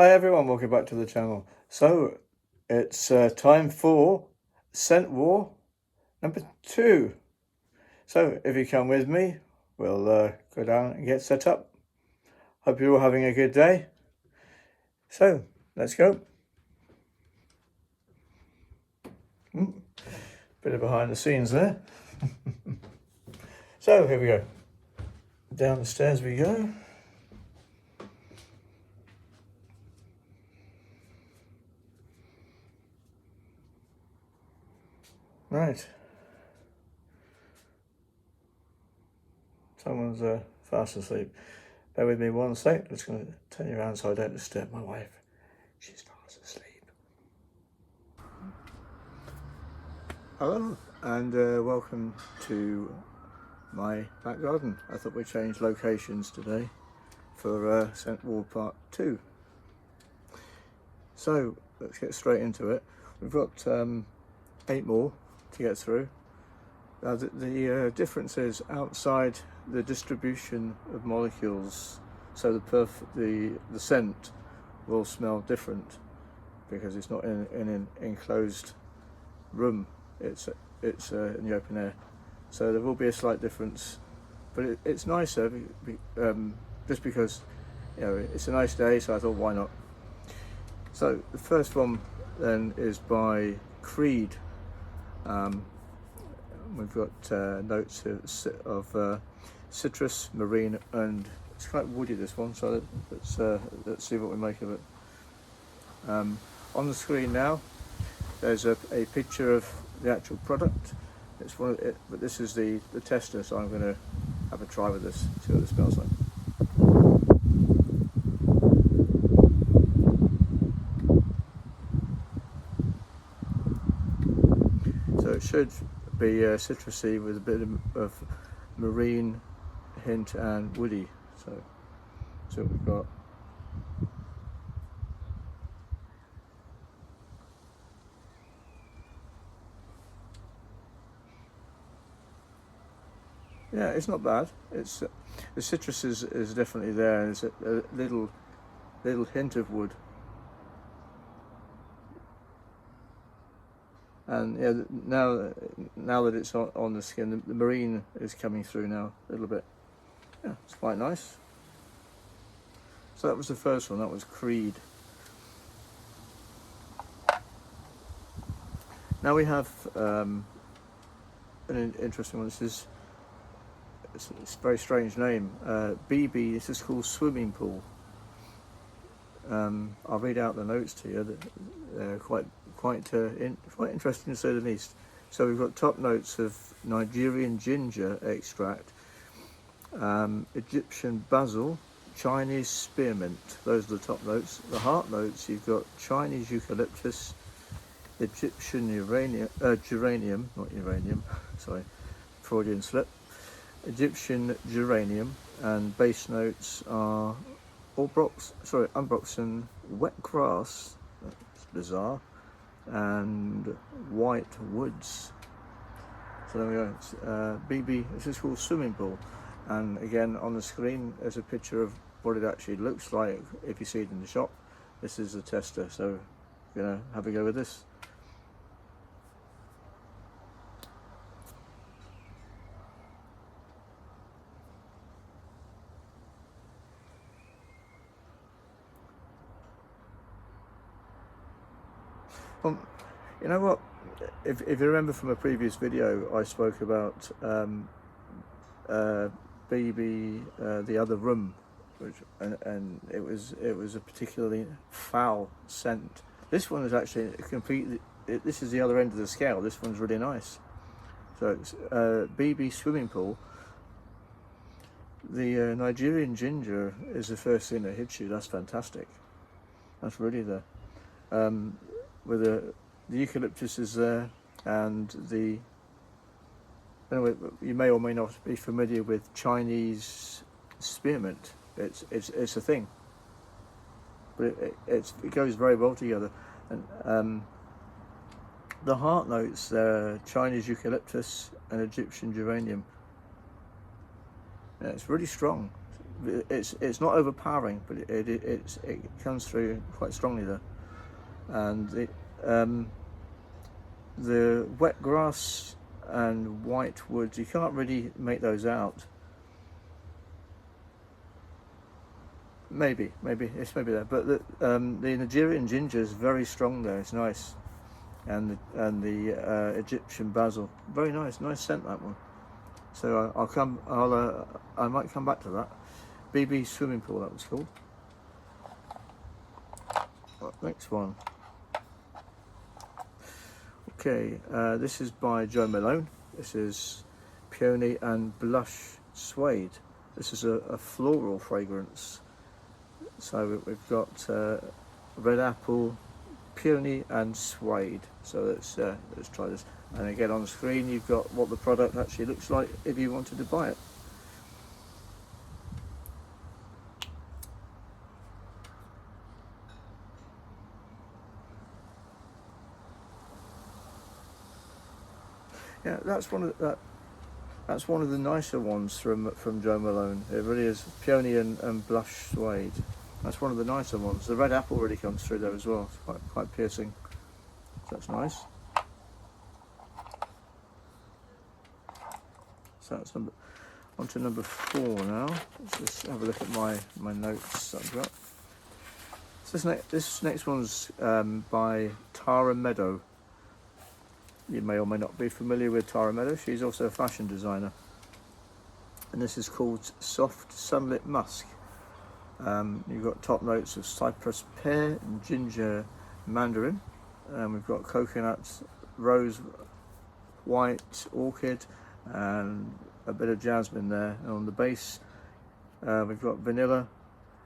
Hi everyone, welcome back to the channel. So, it's time for Scent War number 2. So, if you come with me, we'll go down and get set up. Hope you're all having a good day. So, let's go. Bit of behind the scenes there. So, here we go. Down the stairs we go. Right. Someone's fast asleep. Bear with me one sec. I'm just going to turn you around so I don't disturb my wife. She's fast asleep. Hello, and welcome to my back garden. I thought we'd change locations today for Scent War Part 2. So, let's get straight into it. We've got 8 more to get through. Now, the difference is outside the distribution of molecules, so the scent will smell different because it's not in an enclosed room. It's in the open air, so there will be a slight difference, but it's nicer just because it's a nice day, so I thought why not. So the first one then is by Creed. We've got notes of citrus, marine, and it's quite woody, this one, so let's see what we make of it. On the screen now there's a picture of the actual product. It's but this is the tester, so I'm going to have a try with this, see what it smells like. So it should be citrusy with a bit of marine hint and woody. So what we've got. Yeah, it's not bad. It's the citrus is definitely there, and it's a little hint of wood. And yeah, now that it's on the skin, the marine is coming through now a little bit. Yeah, it's quite nice. So that was the first one. That was Creed. Now we have an interesting one. This is it's a very strange name. BB. This is called Swimming Pool. I'll read out the notes to you. They're quite interesting to say the least. So we've got top notes of Nigerian ginger extract, Egyptian basil, Chinese spearmint. Those are the top notes. The heart notes, you've got Chinese eucalyptus, Egyptian geranium, not uranium, sorry, Freudian slip, Egyptian geranium, and base notes are Umbroxen, wet grass, that's bizarre, and white woods. So there we go. BB, this is called Swimming Pool, and again on the screen there's a picture of what it actually looks like if you see it in the shop. This is the tester, so we're gonna have a go with this. You know what? If you remember from a previous video, I spoke about BB, the other room, and it was a particularly foul scent. This one is actually completely. This is the other end of the scale. This one's really nice. So it's BB Swimming Pool. The Nigerian ginger is the first thing that hits you. That's fantastic. That's really there. With the eucalyptus is there, and anyway, you may or may not be familiar with Chinese spearmint. It's a thing, but it goes very well together. And the heart notes there, Chinese eucalyptus and Egyptian geranium. Yeah, it's really strong. it's not overpowering, but it comes through quite strongly there. And the wet grass and white woods, you can't really make those out. Maybe it's maybe there, but the Nigerian ginger is very strong there. It's nice, and the Egyptian basil, very nice scent, that one. So I might come back to that. BB swimming pool, that was called. Next one. Okay, this is by Jo Malone. This is Peony and Blush Suede. This is a floral fragrance. So we've got red apple, peony and suede. So let's try this. And again, on the screen you've got what the product actually looks like if you wanted to buy it. Yeah, that's one of the nicer ones from Jo Malone. It really is, peony and blush suede. That's one of the nicer ones. The red apple really comes through there as well. It's quite piercing. So that's nice. So that's on to number 4 now. Let's just have a look at my notes that I've got. So this next one's by Tara Meadow. You may or may not be familiar with Tara Meadow. She's also a fashion designer. And this is called Soft Sunlit Musk. You've got top notes of cypress pear, ginger, mandarin. We've got coconut, rose, white, orchid, and a bit of jasmine there. And on the base, we've got vanilla,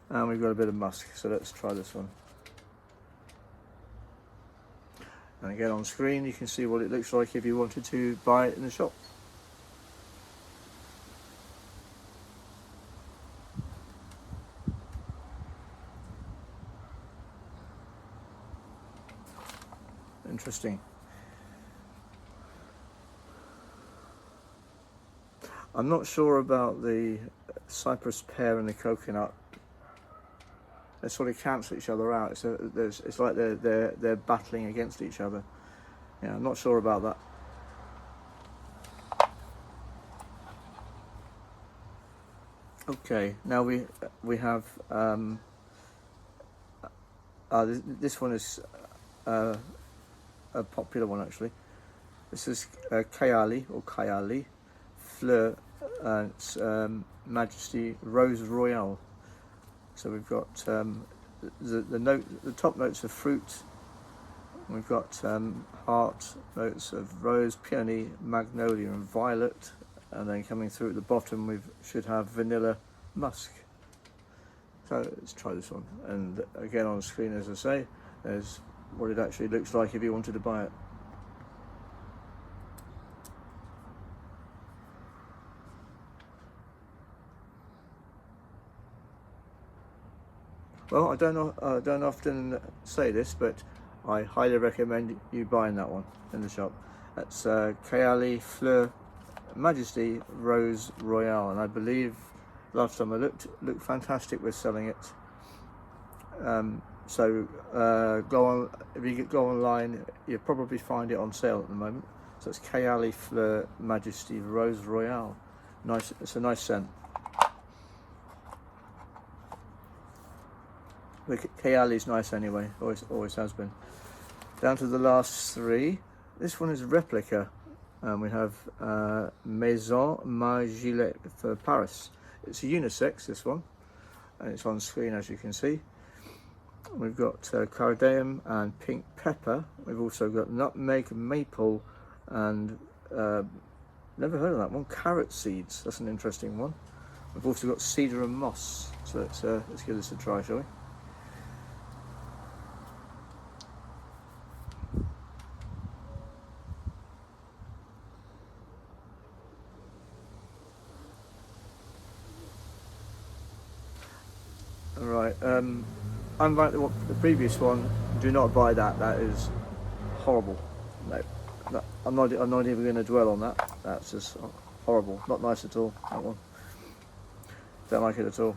and we've got a bit of musk. So let's try this one. And again, on screen you can see what it looks like if you wanted to buy it in the shop. Interesting. I'm not sure about the cypress pear and the coconut. They sort of cancel each other out. It's like they're battling against each other. Yeah, I'm not sure about that. Okay, now we have this one is a popular one actually. This is Kayali or Kayali Fleur, and it's Majesty Rose Royale. So we've got the top notes of fruit. We've got heart notes of rose, peony, magnolia, and violet, and then coming through at the bottom we should have vanilla, musk. So let's try this one. And again, on the screen, as I say, there's what it actually looks like if you wanted to buy it. Well, I don't often say this, but I highly recommend you buying that one in the shop. That's Kayali Fleur Majesty Rose Royale, and I believe last time I looked fantastic with selling it. So go on, if you go online, you'll probably find it on sale at the moment. So it's Kayali Fleur Majesty Rose Royale. Nice, it's a nice scent. But Kayali's nice anyway, always has been. Down to the last 3. This one is Replica, and we have Maison Margiela for Paris. It's a unisex, this one, and it's on screen as you can see. We've got cardamom and pink pepper. We've also got nutmeg, maple, and never heard of that one, carrot seeds. That's an interesting one. We've also got cedar and moss. So let's give this a try, shall we? Alright, unlike the previous one, do not buy that. That is horrible. No, I'm not even going to dwell on that. That's just horrible. Not nice at all, that one. Don't like it at all.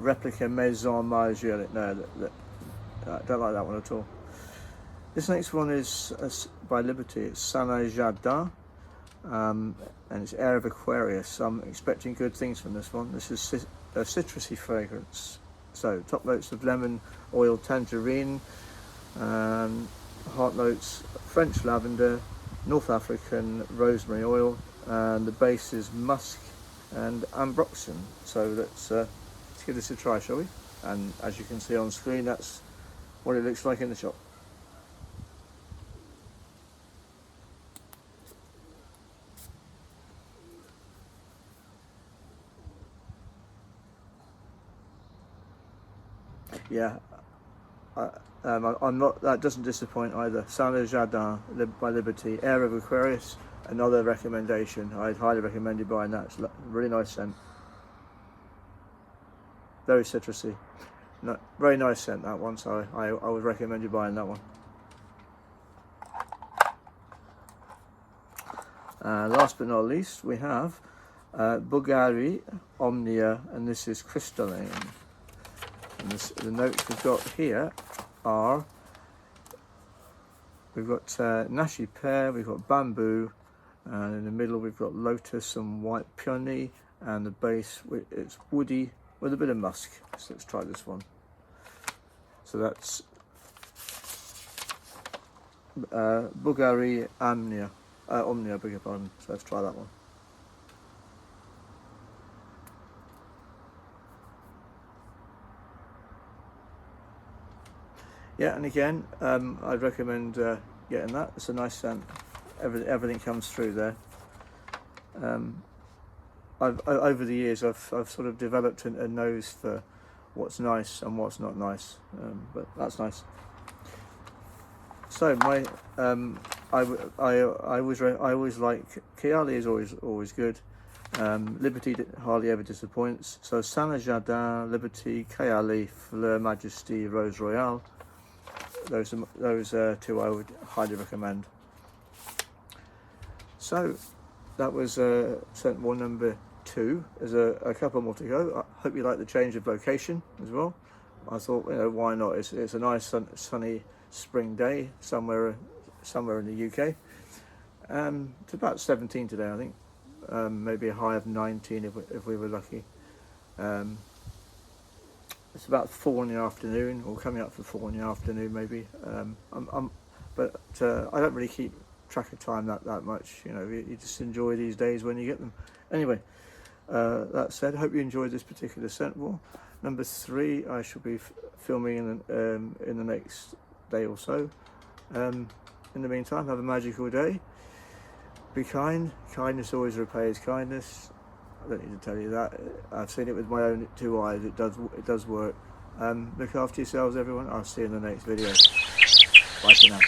Replica Maison Margiela. No, I don't like that one at all. This next one is by Liberty. It's Saint Jardin, and it's Air of Aquarius. I'm expecting good things from this one. This is a citrusy fragrance. So top notes of lemon, oil, tangerine, heart notes French lavender, North African rosemary oil, and the base is musk and ambroxan. So let's give this a try, shall we? And as you can see on screen, that's what it looks like in the shop. Yeah, I'm not. That doesn't disappoint either. Saint Jardin by Liberty, Air of Aquarius. Another recommendation. I'd highly recommend you buying that. It's a really nice scent. Very citrusy. No, very nice scent, that one. So I would recommend you buying that one. Last but not least, we have Bulgari Omnia, and this is crystalline. And the notes we've got here are, we've got Nashi pear, we've got bamboo, and in the middle we've got lotus and white peony, and the base, it's woody with a bit of musk. So let's try this one. So that's Bulgari Omnia, beg your pardon. So let's try that one. Yeah, and again, I'd recommend getting that. It's a nice scent. Everything comes through there. Over the years, I've sort of developed a nose for what's nice and what's not nice, but that's nice. So I always like Kayali is always good. Liberty hardly ever disappoints. So Saint Jardin, Liberty, Kayali, Fleur Majesty, Rose Royale. Those two I would highly recommend. So that was scent one number 2. There's a couple more to go. I hope you like the change of location as well. I thought, why not? It's a nice sunny spring day somewhere in the UK. It's about 17 today, I think. Maybe a high of 19 if we were lucky. It's about 4 in the afternoon, or coming up for 4 in the afternoon maybe. But I don't really keep track of time that much. You just enjoy these days when you get them. Anyway, that said, I hope you enjoyed this particular scent wall. Number 3, I shall be filming in the next day or so. In the meantime, have a magical day. Be kind. Kindness always repays kindness. I don't need to tell you that. I've seen it with my own 2 eyes. It does work. Look after yourselves, everyone. I'll see you in the next video. Bye for now.